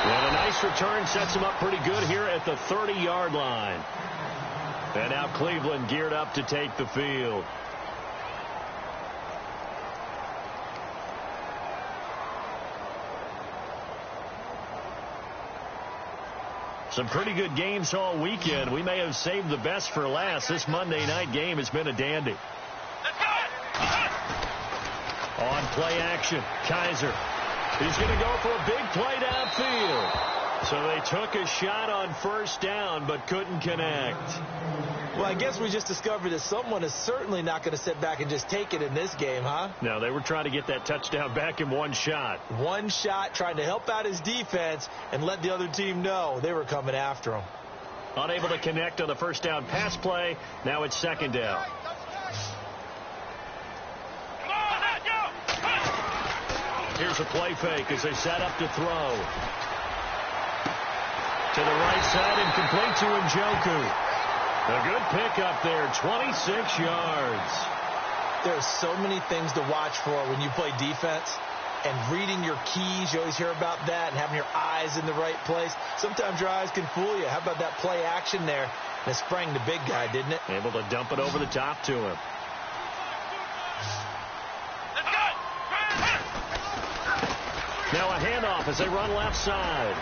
And a nice return sets him up pretty good here at the 30-yard line. And now Cleveland geared up to take the field. Some pretty good games all weekend. We may have saved the best for last. This Monday night game has been a dandy. On play action, Kaiser. He's going to go for a big play downfield. So they took a shot on first down but couldn't connect. Well, I guess we just discovered that someone is certainly not going to sit back and just take it in this game, huh? No, they were trying to get that touchdown back in one shot. One shot, trying to help out his defense and let the other team know they were coming after him. Unable to connect on the first down pass play. Now it's second down. Here's a play fake as they set up to throw. To the right side and complete to Njoku. A good pickup there, 26 yards. There's so many things to watch for when you play defense. And reading your keys, you always hear about that, and having your eyes in the right place. Sometimes your eyes can fool you. How about that play action there? That sprang the big guy, didn't it? Able to dump it over the top to him. Now a handoff as they run left side.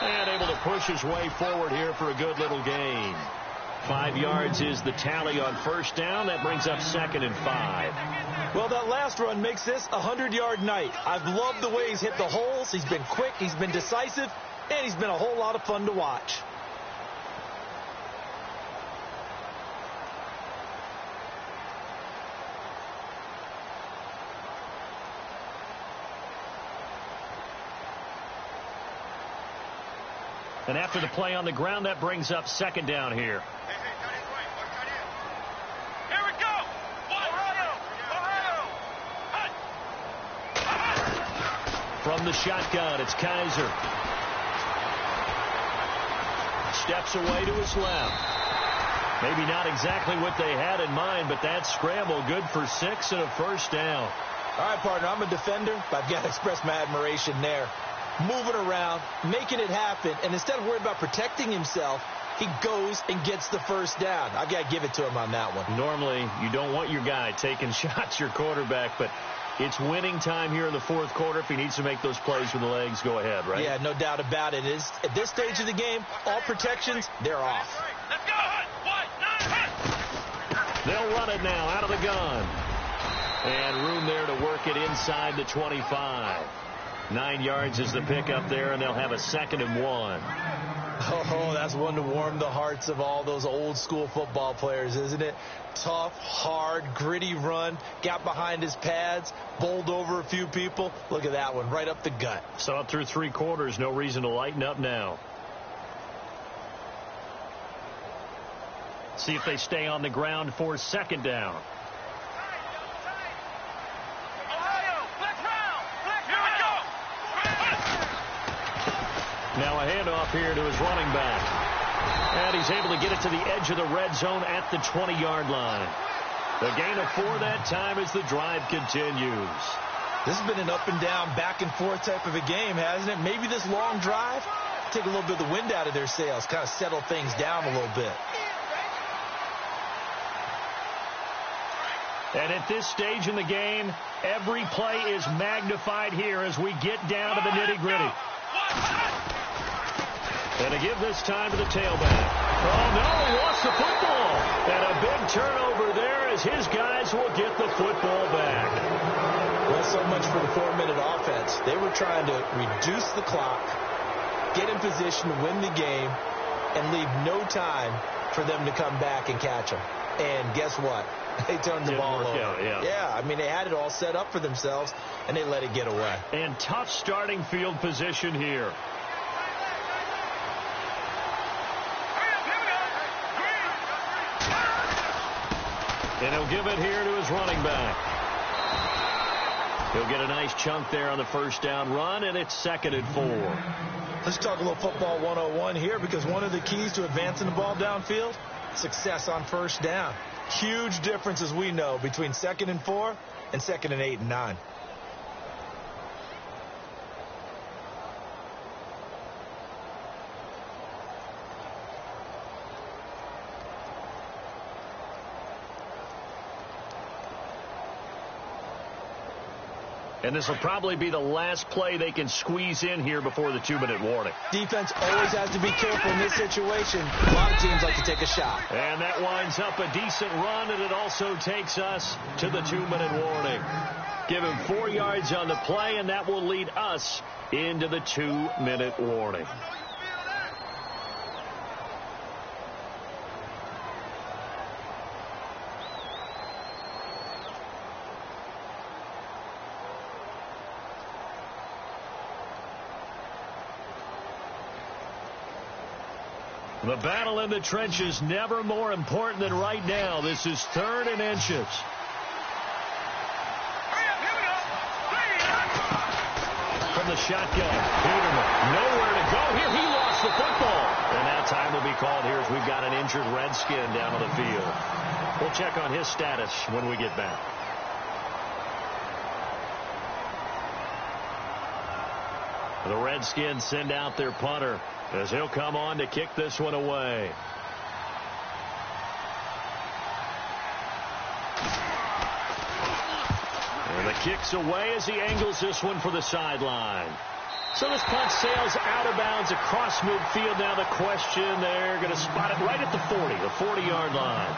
And able to push his way forward here for a good little gain. 5 yards is the tally on first down. That brings up second and 5. Well, that last run makes this a 100-yard night. I've loved the way he's hit the holes. He's been quick, he's been decisive, and he's been a whole lot of fun to watch. And after the play on the ground, that brings up second down here. Here we go. Ohio. From the shotgun, it's Kaiser. Steps away to his left. Maybe not exactly what they had in mind, but that scramble good for 6 and a first down. All right, partner, I'm a defender, but I've got to express my admiration there. Moving around, making it happen, and instead of worried about protecting himself, he goes and gets the first down. I've got to give it to him on that one. Normally, you don't want your guy taking shots, your quarterback, but it's winning time here in the fourth quarter. If he needs to make those plays with the legs, go ahead, right? Yeah, no doubt about it. At this stage of the game, all protections, they're off. Let's go. They'll run it now out of the gun. And room there to work it inside the 25. 9 yards is the pickup there, and they'll have a second and 1. Oh, that's one to warm the hearts of all those old school football players, isn't it? Tough, hard, gritty run, got behind his pads, bowled over a few people. Look at that one, right up the gut. Saw it through 3 quarters, no reason to lighten up now. See if they stay on the ground for second down. Now a handoff here to his running back. And he's able to get it to the edge of the red zone at the 20-yard line. The gain of 4 that time as the drive continues. This has been an up and down, back and forth type of a game, hasn't it? Maybe this long drive, take a little bit of the wind out of their sails, kind of settle things down a little bit. And at this stage in the game, every play is magnified here as we get down to the nitty-gritty. And to give this time to the tailback. Oh, no, he lost the football. And a big turnover there as his guys will get the football back. Well, so much for the 4-minute offense. They were trying to reduce the clock, get in position to win the game, and leave no time for them to come back and catch them. And guess what? They turned the ball over. Yeah, I mean, they had it all set up for themselves, and they let it get away. And tough starting field position here. And he'll give it here to his running back. He'll get a nice chunk there on the first down run, and it's 2nd and 4. Let's talk a little football 101 here, because one of the keys to advancing the ball downfield, success on first down. Huge difference, as we know, between 2nd and 4 and 2nd and 8 and 9. And this will probably be the last play they can squeeze in here before the 2-minute warning. Defense always has to be careful in this situation. A lot of teams like to take a shot. And that winds up a decent run, and it also takes us to the 2-minute warning. Give him 4 yards on the play, and that will lead us into the 2-minute warning. The battle in the trenches never more important than right now. This is 3rd and inches. From the shotgun, Peterman, nowhere to go here. He lost the football. And that time will be called here as we've got an injured Redskin down on the field. We'll check on his status when we get back. The Redskins send out their punter as he'll come on to kick this one away. And the kick's away as he angles this one for the sideline. So this punt sails out of bounds across midfield. Now the question, they're going to spot it right at the 40, the 40-yard line.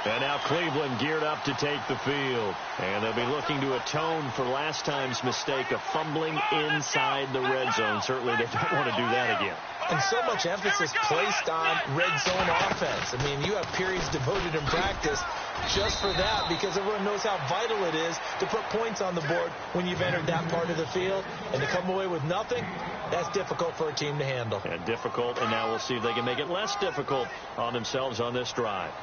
And now Cleveland geared up to take the field. And they'll be looking to atone for last time's mistake of fumbling inside the red zone. Certainly they don't want to do that again. And so much emphasis placed on red zone offense. I mean, you have periods devoted in practice just for that, because everyone knows how vital it is to put points on the board when you've entered that part of the field. And to come away with nothing, that's difficult for a team to handle. And difficult, and now we'll see if they can make it less difficult on themselves on this drive.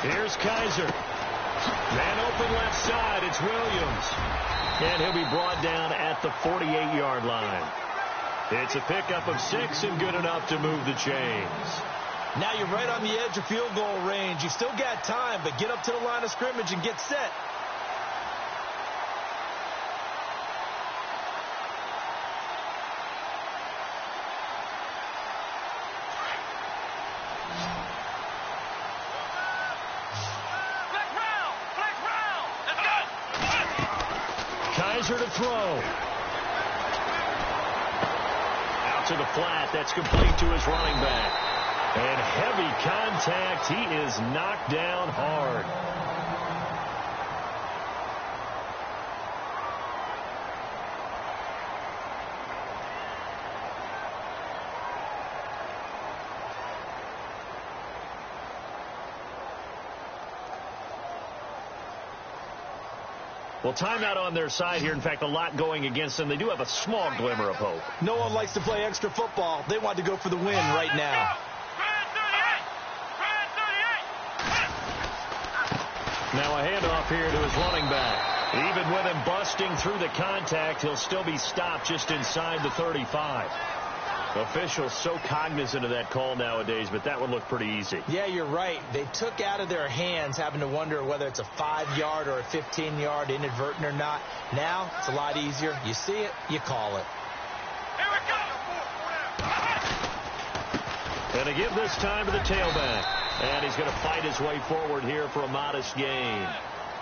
Here's Kaiser. Man open left side. It's Williams. And he'll be brought down at the 48-yard line. It's a pickup of 6 and good enough to move the chains. Now you're right on the edge of field goal range. You still got time, but get up to the line of scrimmage and get set. To throw. Out to the flat. That's complete to his running back. And heavy contact. He is knocked down hard. Well, timeout on their side here. In fact, a lot going against them. They do have a small glimmer of hope. No one likes to play extra football. They want to go for the win right now. Now a handoff here to his running back. Even with him busting through the contact, he'll still be stopped just inside the 35. Officials so cognizant of that call nowadays, but that would look pretty easy. Yeah, you're right. They took out of their hands having to wonder whether it's a 5-yard or a 15-yard, inadvertent or not. Now, it's a lot easier. You see it, you call it. Here we go. And to give this time to the tailback. And he's going to fight his way forward here for a modest gain.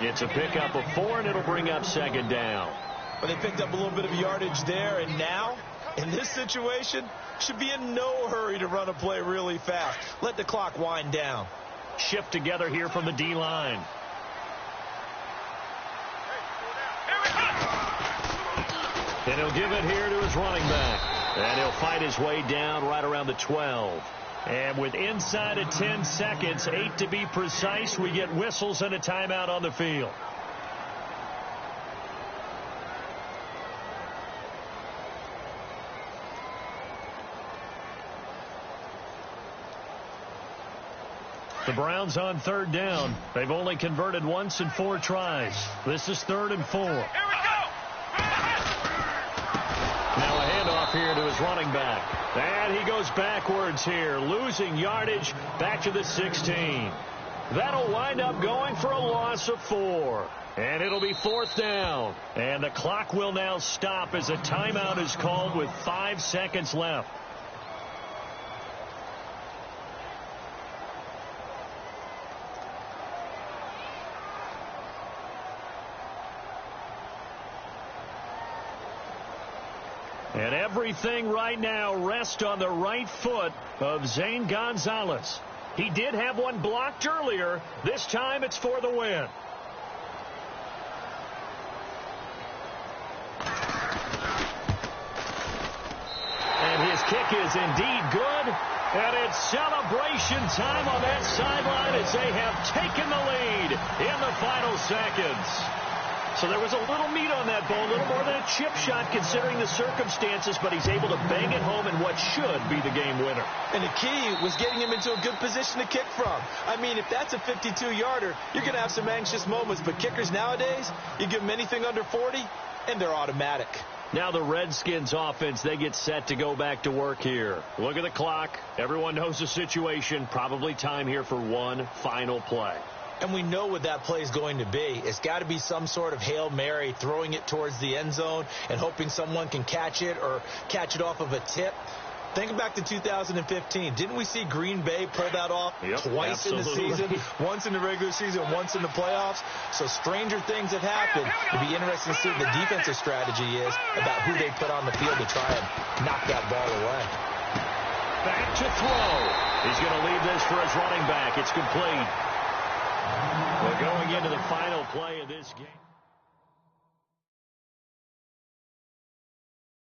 It's a pickup of 4, and it'll bring up second down. Well, they picked up a little bit of yardage there, and now, in this situation, should be in no hurry to run a play really fast. Let the clock wind down. Shift together here from the D-line. And he'll give it here to his running back. And he'll fight his way down right around the 12. And with inside of 10 seconds, 8 to be precise, we get whistles and a timeout on the field. The Browns on third down. They've only converted once in 4 tries. This is 3rd and 4. Here we go. Now a handoff here to his running back. And he goes backwards here, losing yardage back to the 16. That'll wind up going for a loss of 4. And it'll be 4th down. And the clock will now stop as a timeout is called with 5 seconds left. And everything right now rests on the right foot of Zane Gonzalez. He did have one blocked earlier. This time it's for the win. And his kick is indeed good. And it's celebration time on that sideline as they have taken the lead in the final seconds. So there was a little meat on that ball, a little more than a chip shot considering the circumstances, but he's able to bang it home in what should be the game winner. And the key was getting him into a good position to kick from. I mean, if that's a 52-yarder, you're going to have some anxious moments, but kickers nowadays, you give them anything under 40, and they're automatic. Now the Redskins offense, they get set to go back to work here. Look at the clock. Everyone knows the situation. Probably time here for one final play. And we know what that play is going to be. It's got to be some sort of Hail Mary, throwing it towards the end zone and hoping someone can catch it or catch it off of a tip. Think back to 2015. Didn't we see Green Bay pull that off twice in the season? Once in the regular season, once in the playoffs. So stranger things have happened. It'll be interesting to see what the defensive strategy is about who they put on the field to try and knock that ball away. Back to throw. He's going to leave this for his running back. It's complete. We're going into the final play of this game.